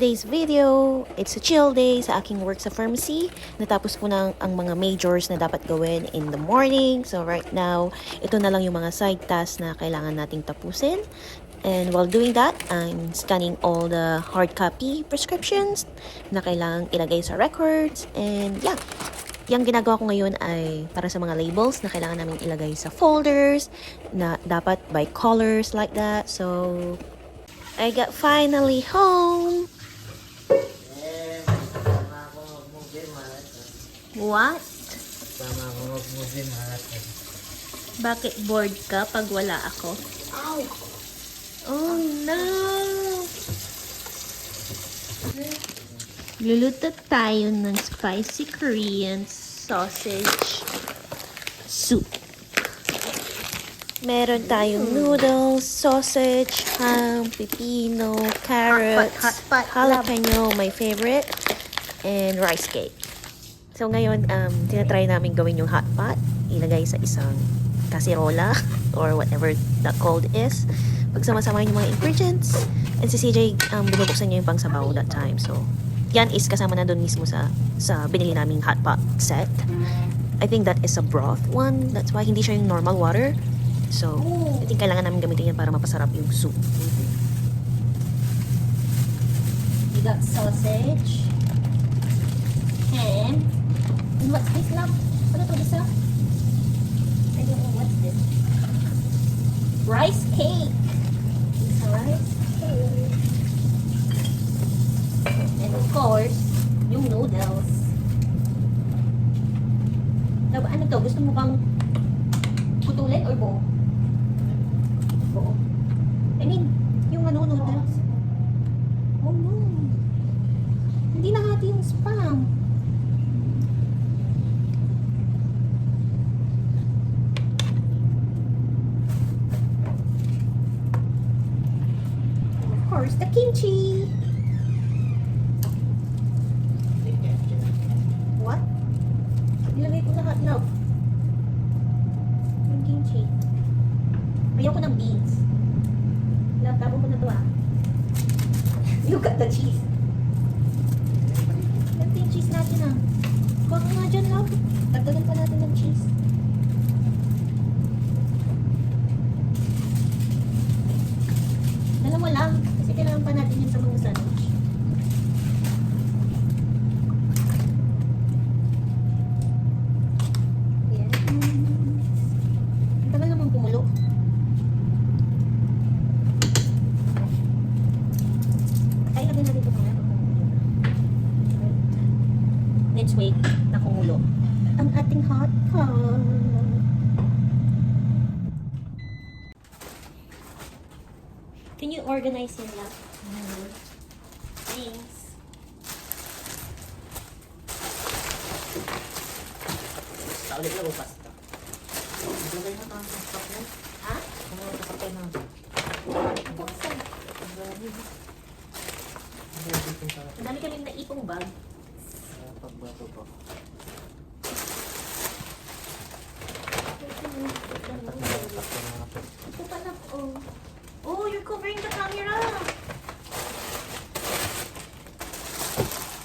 today's video. It's a chill day sa aking work sa pharmacy. Natapos ko na ang mga majors na dapat gawin in the morning. So right now, ito na lang yung mga side tasks na kailangan nating tapusin. And while doing that, I'm scanning all the hard copy prescriptions na kailangang ilagay sa records. And yeah, yung ginagawa ko ngayon ay para sa mga labels na kailangan namin ilagay sa folders na dapat by colors like that. So I got finally home. What? Sama ako mag-movie marathon. Bakit bored ka pag wala ako? Ow! Oh no! Luluto tayo ng spicy Korean sausage soup. Meron tayong noodles, sausage, ham, pipino, carrots, hot pot, jalapeno, my favorite, and rice cake. So ngayon, tinatry namin gawin yung hot pot. Ilagay sa isang kasirola or whatever that called is. Pagsama-sama yung mga ingredients. And si CJ, binubuksan niya yung pangsabaw that time. So, yan is kasama na doon mismo sa binili naming hot pot set. I think that is a broth one. That's why hindi siya yung normal water. So, I think kailangan namin gamitin yan para mapasarap yung soup. We got sausage. Ham. And what's this, love? Ano to, isa? I don't know what's this. Rice cake. It's a rice cake. And of course, yung noodles. Ano to? Gusto mo bang putulin or buo? Buo. I mean, yung noodles. Oh no. Hindi nahati yung spam. Of course, the kimchi. What? Nilagay ko lahat, love. Yung kimchi. Ayaw ko ng beans. Love, tabo ko na to ah. Look at the cheese. Ganito yung cheese natin ah. Kuha ko nga dyan, love. Dagdagan pa natin ng cheese. Dalawa lang. Kasi kailangan pa natin yun sa mga sandwich. Yes. Ang tagal naman pumulo. Ay, lagyan natin ito kaya. Let's wait na kumulo ang ating hot pot. Can you organize yun lang? Thanks. Sa ulit lang o pasta. Maglagay na tayo ng stock yan. Ha? Ano ang kasakay natin? Ito kasi. Ang dami kami naipong bag. Pagbato pa. Ito pala, oh. Oh, you're covering the camera.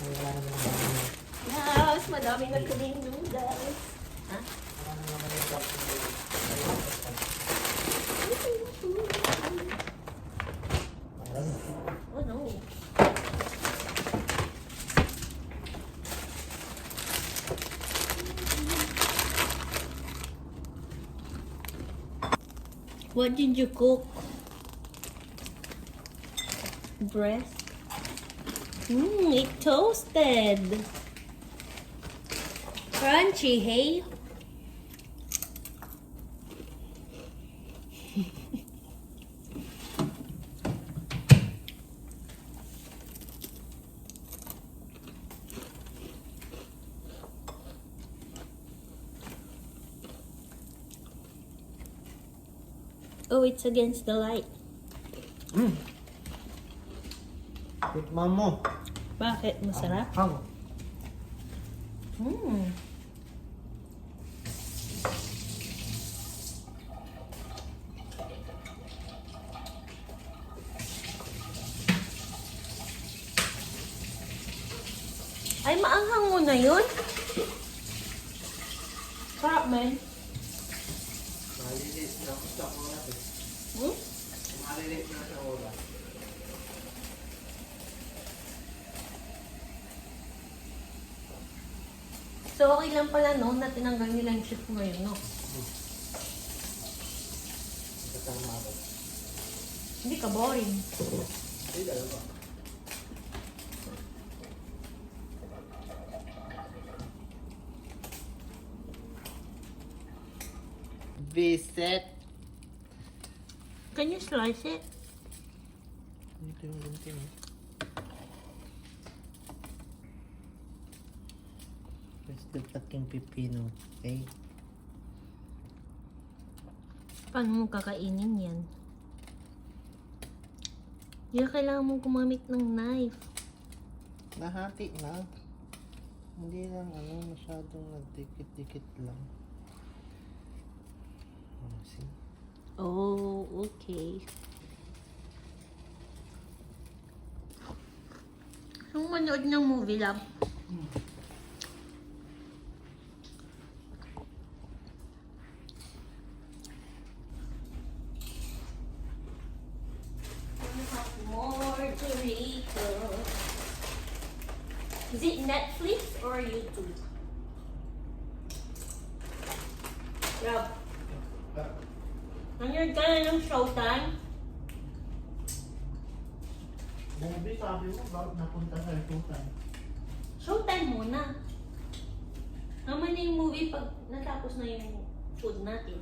Wala naman naman. Yes, madami na kaming noodles. Ha? Wala naman yung stock. Oh no. What did you cook? Breast. It toasted. Crunchy, hey? Oh, it's against the light. Tikman mo. Bakit? Masarap? Hang. Ay, maanghang mo na yun? Sarap, man. Maliliit na ako sa oras eh. Hmm? Maliliit na sa oras. So, okay lang pala, no, na tinanggal nila yung shift ngayon, no? Kasama ako. Hindi ka boring. Hindi, dalawa. Visit. Can you slice it? Ito yung gunting eh. Where's the fucking pipino? Okay? Paano mo kakainin yan? Hindi na kailangan mong gumamit ng knife. Nahati na. Hindi lang masyadong nagdikit-dikit lang. Oh, see? Oh, okay. Yung manood ng movie lang. More Dorito. Is it Netflix or YouTube? Rob, nanood ka na ng Showtime? Movie, sabi mo, bakit napunta sa Showtime? Showtime muna. Naman na yung movie pag natapos na yung food natin.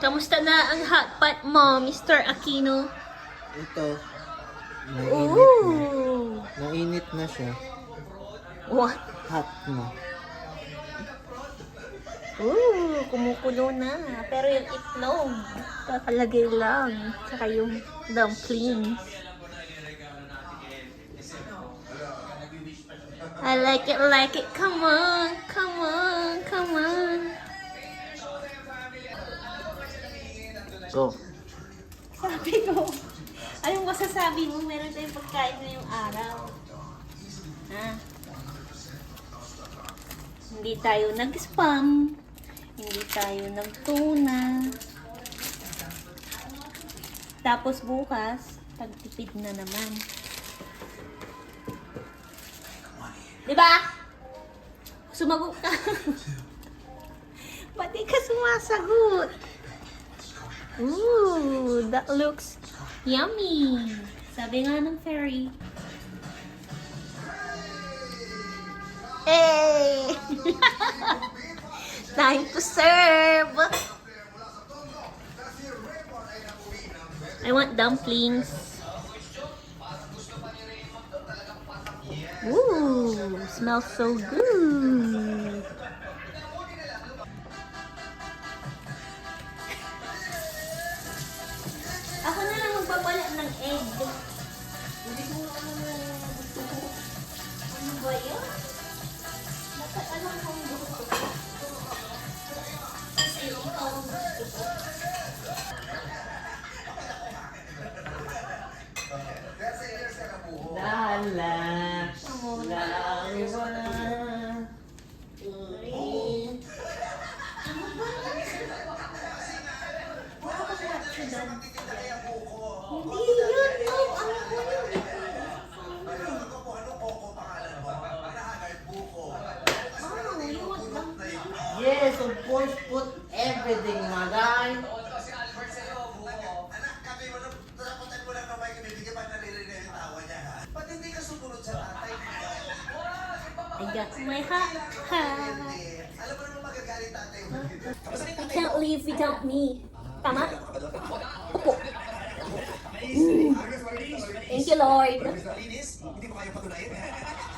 Kamusta na ang hotpot mo, Mr. Aquino? Ito. Ooh! Nainit na siya. What? Hot na. Ooh, kumukulo na. Pero yung itlog, kakalagay lang. Tsaka yung dumplings. I like it, like it. Come on, come on, come on. Go. Sabi ko, anong masasabi mo? Meron tayong pagkain ngayong araw. Ha? Hindi tayo nag-spam. Hindi tayo nagtuna. Tapos bukas, tagtipid na naman. Diba? Sumagot ka. Ba't di ka sumasagot? Ooh, that looks yummy. Sabi nga ng fairy. Hey! Time to serve! I want dumplings. Ooh, smells so good. Ako na lang magpapala ng egg. Hindi ko gusto ko. Ano ba yun? Dapat alam kong gusto ko. Kasi ikaw ang gusto ko. Lala. Amo na. Ano ba? Hindi yun. Oh, ano po yun? Oh, you want dumpling? Yes, of course, put everything, Magay. Anak, kami mo lang, taputan mo lang ng mic, bibigyan pa naririnig yung tawa niya, ha? Ba't hindi ka sumunod sa tatay? I got my hat. Alam mo naman magagalit tatay mo. You can't leave without me. Tama? Opo. Thank you, Lord. Hindi mo kaya patunayan.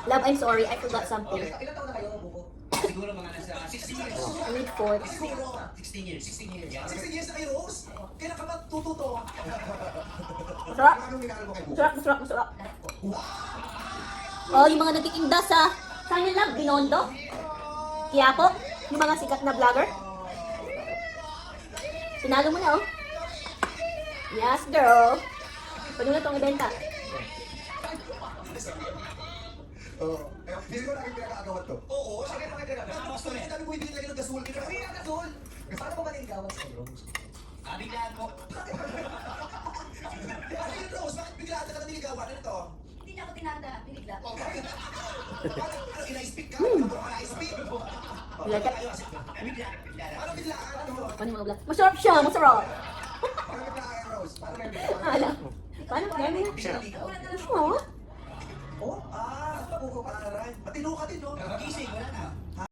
Love, I'm sorry. I forgot something. Ilan taon na kayo, Buko? Siguro mga nasa 16 years. I need food. 16 years. 16 years. 16 years na kayo, Rose? Kailan ka ba tututo? Masarap. Anong minahal mo kay Buko? Masarap, masarap, masarap. Oh, yung mga nagtitinda sa... Saan yun lang? Binondo? Quiapo? Yung mga sikat na vlogger? Sinalo mo na, oh. Yes, girl. Pwede mo na itong ibenta. Oo. Eh, hindi ko lagi pinakagawan to. Oo, siya kayo makikita. Gusto mo kami bumibili lagi ng gasol. Kasi nga gasol. Paano ko maniligawan sa Rose? Biglaan mo. Ano yun, Rose? Bakit bigla ka na niligawan? Ano to? Hindi niya ako tinanda. Binigla. Oh, bakit? Ano, in-ice-pick ka? Ice-pick? Biglaan. Ano biglaan? Ano? Paano yung mga vlog? Masarap siya, masarap. Paano biglaan, Rose? Paano may biglaan? Hala. Paano? Paano? Oo. Oh, puro ka aral. Matino ka din, no? Gising, wala na.